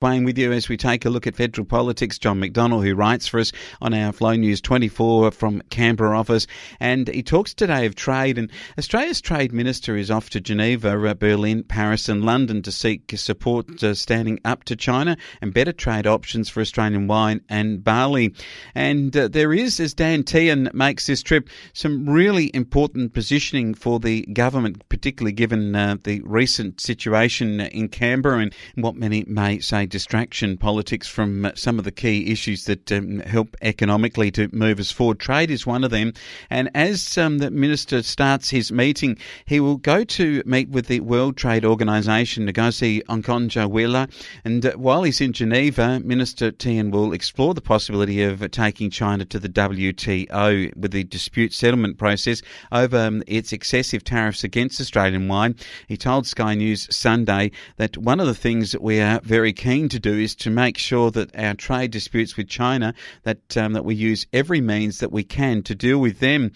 Wayne with you as we take a look at federal politics. John McDonnell, who writes for us on our Flow News 24 from Canberra office, and he talks today of trade. And Australia's Trade Minister is off to Geneva, Berlin, Paris and London to seek support standing up to China and better trade options for Australian wine and barley. And there is, as Dan Tehan makes this trip, some really important positioning for the government, particularly given the recent situation in Canberra and what many may say distraction politics from some of the key issues that help economically to move us forward. Trade is one of them. And as the Minister starts his meeting, he will go to meet with the World Trade Organisation, Ngozi Okonjo-Iweala. And while he's in Geneva, Minister Tehan will explore the possibility of taking China to the WTO with the dispute settlement process over its excessive tariffs against Australian wine. He told Sky News Sunday that one of the things that we are very keen to do is to make sure that our trade disputes with China, that we use every means that we can to deal with them.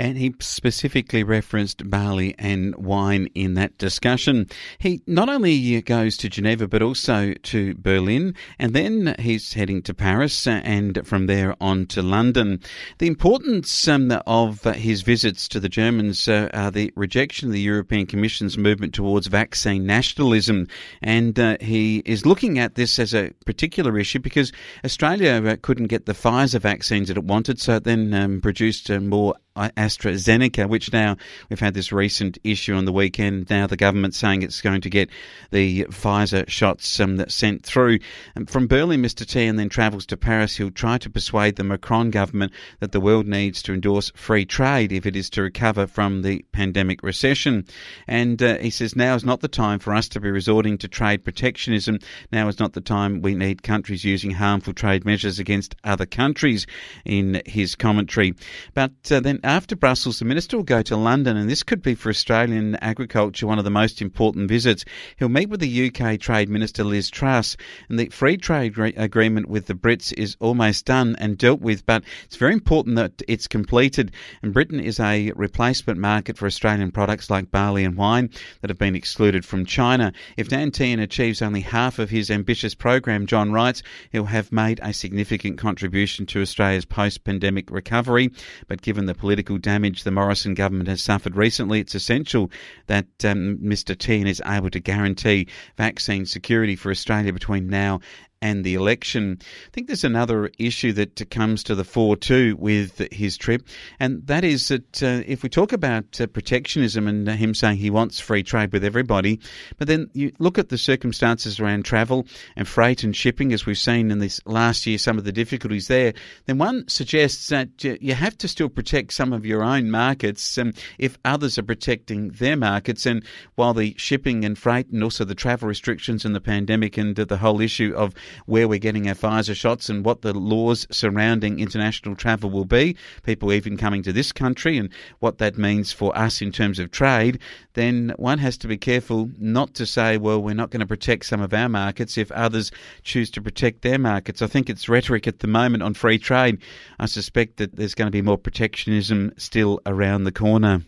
And he specifically referenced barley and wine in that discussion. He not only goes to Geneva but also to Berlin, and then he's heading to Paris and from there on to London. The importance of his visits to the Germans are the rejection of the European Commission's movement towards vaccine nationalism. And he is looking at this as a particular issue because Australia couldn't get the Pfizer vaccines that it wanted, so it then produced more AstraZeneca, which now we've had this recent issue on the weekend. Now the government's saying it's going to get the Pfizer shots that sent through. From Berlin, Mr. Tehan then travels to Paris. He'll try to persuade the Macron government that the world needs to endorse free trade if it is to recover from the pandemic recession. And he says now is not the time for us to be resorting to trade protectionism. Now is not the time we need countries using harmful trade measures against other countries, in his commentary. But then after Brussels, the Minister will go to London, and this could be for Australian agriculture one of the most important visits. He'll meet with the UK Trade Minister Liz Truss, and the free trade agreement with the Brits is almost done and dealt with, but it's very important that it's completed. And Britain is a replacement market for Australian products like barley and wine that have been excluded from China. If Dan Tehan achieves only half of his ambitious program, John writes, he'll have made a significant contribution to Australia's post-pandemic recovery. But given the political damage the Morrison government has suffered recently, it's essential that Mr. Tehan is able to guarantee vaccine security for Australia between now and the election. I think there's another issue that comes to the fore too with his trip, and that is that if we talk about protectionism and him saying he wants free trade with everybody, but then you look at the circumstances around travel and freight and shipping, as we've seen in this last year, some of the difficulties there, then one suggests that you have to still protect some of your own markets if others are protecting their markets. And while the shipping and freight and also the travel restrictions and the pandemic and the whole issue of where we're getting our Pfizer shots and what the laws surrounding international travel will be, people even coming to this country and what that means for us in terms of trade, then one has to be careful not to say, well, we're not going to protect some of our markets if others choose to protect their markets. I think it's rhetoric at the moment on free trade. I suspect that there's going to be more protectionism still around the corner.